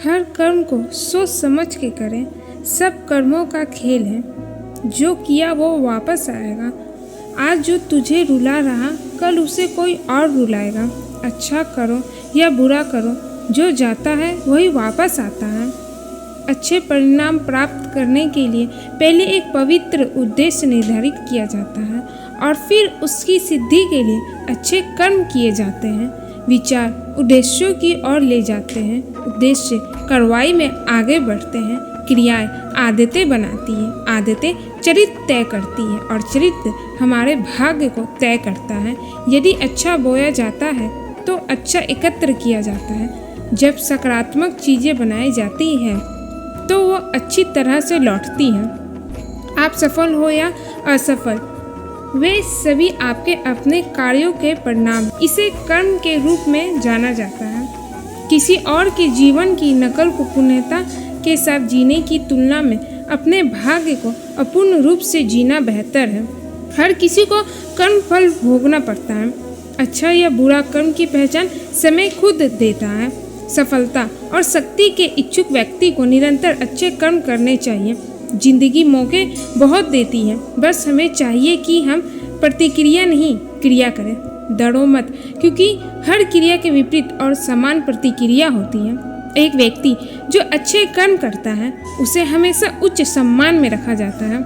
हर कर्म को सोच समझ के करें। सब कर्मों का खेल है, जो किया वो वापस आएगा। आज जो तुझे रुला रहा, कल उसे कोई और रुलाएगा। अच्छा करो या बुरा करो, जो जाता है वही वापस आता है। अच्छे परिणाम प्राप्त करने के लिए पहले एक पवित्र उद्देश्य निर्धारित किया जाता है और फिर उसकी सिद्धि के लिए अच्छे कर्म किए जाते हैं। विचार उद्देश्यों की ओर ले जाते हैं, उद्देश्य कार्रवाई में आगे बढ़ते हैं। क्रियाएं आदतें बनाती हैं, आदतें चरित्र तय करती हैं और चरित्र हमारे भाग्य को तय करता है। यदि अच्छा बोया जाता है तो अच्छा एकत्र किया जाता है। जब सकारात्मक चीज़ें बनाई जाती हैं तो वो अच्छी तरह से लौटती हैं। आप सफल हो या असफल, वे सभी आपके अपने कार्यों के परिणाम। इसे कर्म के रूप में जाना जाता है। किसी और के जीवन की नकल को पूर्णता के साथ जीने की तुलना में अपने भाग्य को अपूर्ण रूप से जीना बेहतर है। हर किसी को कर्म फल भोगना पड़ता है। अच्छा या बुरा कर्म की पहचान समय खुद देता है। सफलता और शक्ति के इच्छुक व्यक्ति को निरंतर अच्छे कर्म करने चाहिए। जिंदगी मौके बहुत देती है, बस हमें चाहिए कि हम प्रतिक्रिया नहीं क्रिया करें। डरो मत, क्योंकि हर क्रिया के विपरीत और समान प्रतिक्रिया होती है। एक व्यक्ति जो अच्छे कर्म करता है उसे हमेशा उच्च सम्मान में रखा जाता है।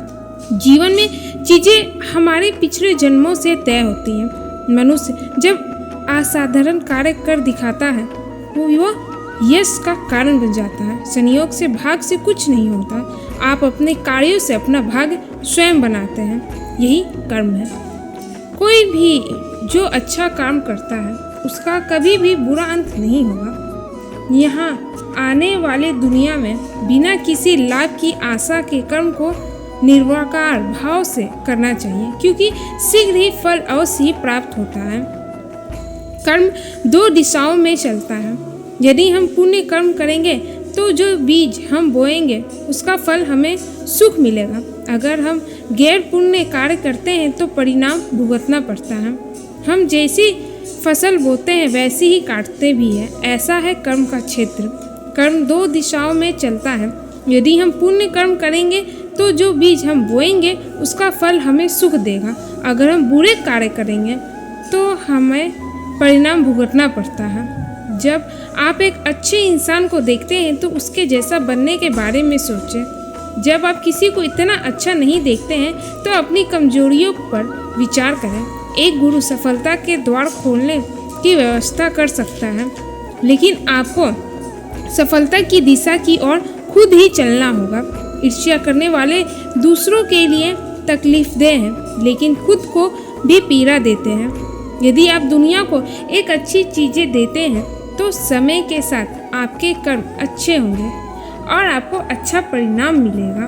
जीवन में चीज़ें हमारे पिछले जन्मों से तय होती हैं। मनुष्य जब असाधारण कार्य कर दिखाता है वो यश का कारण बन जाता है। संयोग से भाग्य से कुछ नहीं होता। आप अपने कार्यों से अपना भाग्य स्वयं बनाते हैं। यही कर्म है। कोई भी जो अच्छा काम करता है उसका कभी भी बुरा अंत नहीं होगा। यहाँ आने वाले दुनिया में बिना किसी लाभ की आशा के कर्म को निर्विकार भाव से करना चाहिए, क्योंकि शीघ्र ही फल अवश्य ही प्राप्त होता है। कर्म दो दिशाओं में चलता है। यदि हम पुण्य कर्म करेंगे तो जो बीज हम बोएंगे उसका फल हमें सुख मिलेगा। अगर हम गैर पुण्य कार्य करते हैं तो परिणाम भुगतना पड़ता है। हम जैसी फसल बोते हैं वैसी ही काटते भी हैं। ऐसा है कर्म का क्षेत्र। कर्म दो दिशाओं में चलता है। यदि हम पुण्य कर्म करेंगे तो जो बीज हम बोएंगे उसका फल हमें सुख देगा। अगर हम बुरे कार्य करेंगे तो हमें परिणाम भुगतना पड़ता है। जब आप एक अच्छे इंसान को देखते हैं तो उसके जैसा बनने के बारे में सोचें। जब आप किसी को इतना अच्छा नहीं देखते हैं तो अपनी कमजोरियों पर विचार करें। एक गुरु सफलता के द्वार खोलने की व्यवस्था कर सकता है, लेकिन आपको सफलता की दिशा की ओर खुद ही चलना होगा। ईर्ष्या करने वाले दूसरों के लिए तकलीफदेह हैं, लेकिन खुद को भी पीड़ा देते हैं। यदि आप दुनिया को एक अच्छी चीज़ें देते हैं तो समय के साथ आपके कर्म अच्छे होंगे और आपको अच्छा परिणाम मिलेगा।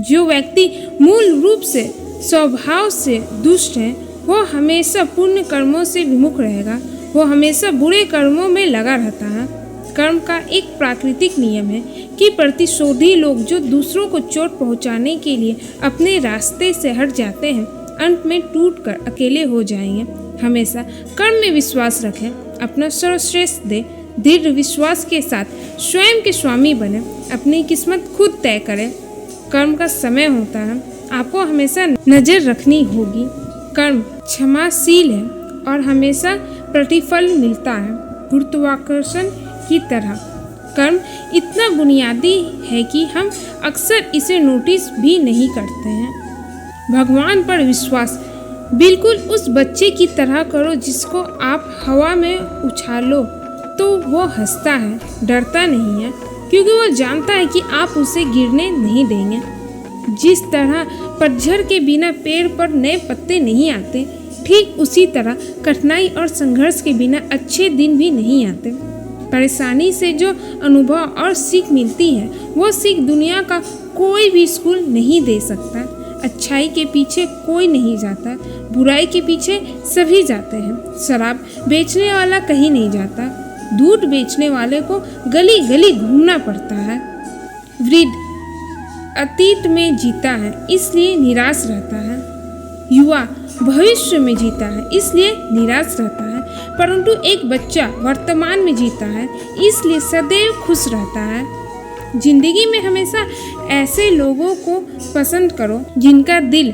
जो व्यक्ति मूल रूप से स्वभाव से दुष्ट है वो हमेशा पुण्य कर्मों से विमुख रहेगा। वो हमेशा बुरे कर्मों में लगा रहता है। कर्म का एक प्राकृतिक नियम है कि प्रतिशोधी लोग जो दूसरों को चोट पहुंचाने के लिए अपने रास्ते से हट जाते हैं अंत में टूटकर अकेले हो जाएंगे। हमेशा कर्म में विश्वास रखें, अपना सर्वश्रेष्ठ दें, दृढ़ विश्वास के साथ स्वयं के स्वामी बने, अपनी किस्मत खुद तय करें। कर्म का समय होता है, आपको हमेशा नज़र रखनी होगी। कर्म क्षमाशील है और हमेशा प्रतिफल मिलता है। गुरुत्वाकर्षण की तरह कर्म इतना बुनियादी है कि हम अक्सर इसे नोटिस भी नहीं करते हैं। भगवान पर विश्वास बिल्कुल उस बच्चे की तरह करो जिसको आप हवा में उछालो तो वो हंसता है, डरता नहीं है, क्योंकि वो जानता है कि आप उसे गिरने नहीं देंगे। जिस तरह पतझड़ के बिना पेड़ पर नए पत्ते नहीं आते, ठीक उसी तरह कठिनाई और संघर्ष के बिना अच्छे दिन भी नहीं आते। परेशानी से जो अनुभव और सीख मिलती है वो सीख दुनिया का कोई भी स्कूल नहीं दे सकता। अच्छाई के पीछे कोई नहीं जाता, बुराई के पीछे सभी जाते हैं। शराब बेचने वाला कहीं नहीं जाता, दूध बेचने वाले को गली गली घूमना पड़ता है। वृद्ध अतीत में जीता है इसलिए निराश रहता है, युवा भविष्य में जीता है इसलिए निराश रहता है। परंतु एक बच्चा वर्तमान में जीता है, इसलिए सदैव खुश रहता है। जिंदगी में हमेशा ऐसे लोगों को पसंद करो जिनका दिल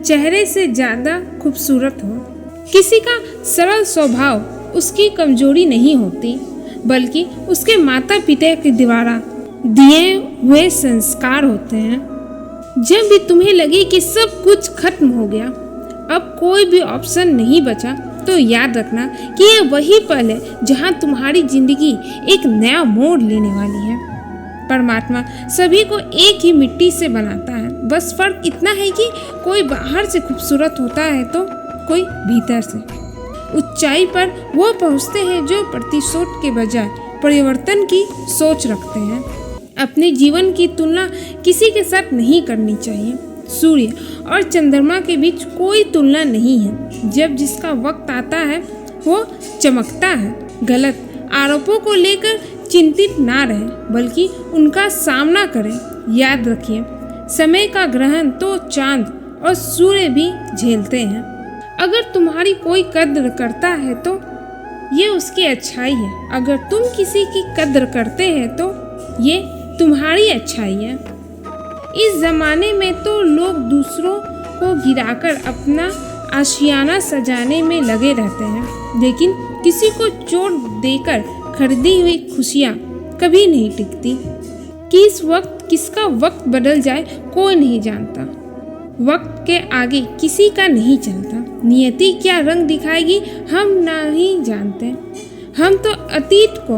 चेहरे से ज़्यादा खूबसूरत हो। किसी का सरल स्वभाव उसकी कमजोरी नहीं होती, बल्कि उसके माता पिता के द्वारा दिए हुए संस्कार होते हैं। जब भी तुम्हें लगे कि सब कुछ खत्म हो गया, अब कोई भी ऑप्शन नहीं बचा, तो याद रखना कि यह वही पल है जहां तुम्हारी जिंदगी एक नया मोड़ लेने वाली है। परमात्मा सभी को एक ही मिट्टी से बनाता है, बस फर्क इतना है कि कोई बाहर से खूबसूरत होता है तो कोई भीतर से। ऊंचाई पर वो पहुंचते हैं जो प्रतिशोध के बजाय परिवर्तन की सोच रखते हैं। अपने जीवन की तुलना किसी के साथ नहीं करनी चाहिए। सूर्य और चंद्रमा के बीच कोई तुलना नहीं है। जब जिसका वक्त आता है वो चमकता है। गलत आरोपों को लेकर चिंतित ना रहें, बल्कि उनका सामना करें। याद रखिए, समय का ग्रहण तो चांद और सूर्य भी झेलते हैं। अगर तुम्हारी कोई कद्र करता है तो ये उसकी अच्छाई है। अगर तुम किसी की कद्र करते हैं तो ये तुम्हारी अच्छाई है। इस जमाने में तो लोग दूसरों को गिराकर अपना आशियाना सजाने में लगे रहते हैं, लेकिन किसी को चोट देकर खरीदी हुई खुशियाँ कभी नहीं टिकती। किस वक्त किसका वक्त बदल जाए कोई नहीं जानता। वक्त के आगे किसी का नहीं चलता। नियति क्या रंग दिखाएगी हम नहीं जानते। हम तो अतीत को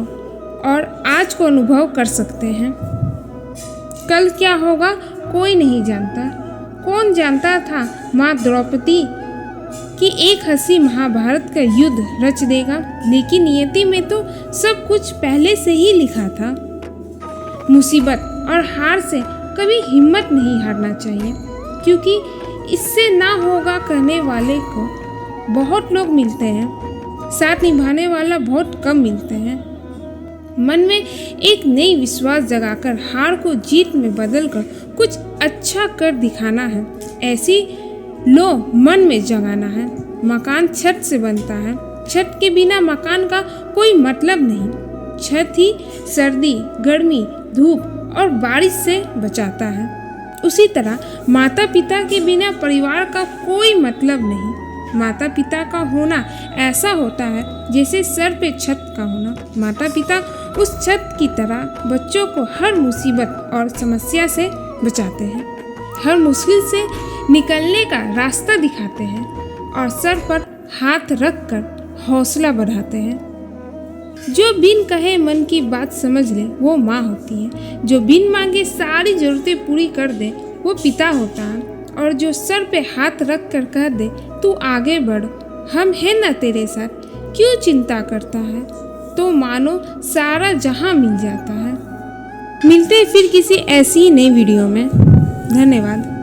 और आज को अनुभव कर सकते हैं। कल क्या होगा कोई नहीं जानता। कौन जानता था माँ द्रौपदी कि एक हंसी महाभारत का युद्ध रच देगा। लेकिन नियति में तो सब कुछ पहले से ही लिखा था। मुसीबत और हार से कभी हिम्मत नहीं हारना चाहिए, क्योंकि इससे ना होगा कहने वाले को बहुत लोग मिलते हैं, साथ निभाने वाला बहुत कम मिलते हैं। मन में एक नई विश्वास जगाकर हार को जीत में बदलकर कुछ अच्छा कर दिखाना है। ऐसी लो मन में जगाना है। मकान छत से बनता है, छत के बिना मकान का कोई मतलब नहीं। छत ही सर्दी, गर्मी, धूप और बारिश से बचाता है। उसी तरह माता पिता के बिना परिवार का कोई मतलब नहीं। माता पिता का होना ऐसा होता है जैसे सर पे छत का होना। माता पिता उस छत की तरह बच्चों को हर मुसीबत और समस्या से बचाते हैं, हर मुश्किल से निकलने का रास्ता दिखाते हैं और सर पर हाथ रखकर हौसला बढ़ाते हैं। जो बिन कहे मन की बात समझ ले वो माँ होती है। जो बिन मांगे सारी जरूरतें पूरी कर दे वो पिता होता है। और जो सर पे हाथ रख कर कह दे तू आगे बढ़, हम हैं ना तेरे साथ, क्यों चिंता करता है, तो मानो सारा जहां मिल जाता है। मिलते हैं फिर किसी ऐसी ही नई वीडियो में। धन्यवाद।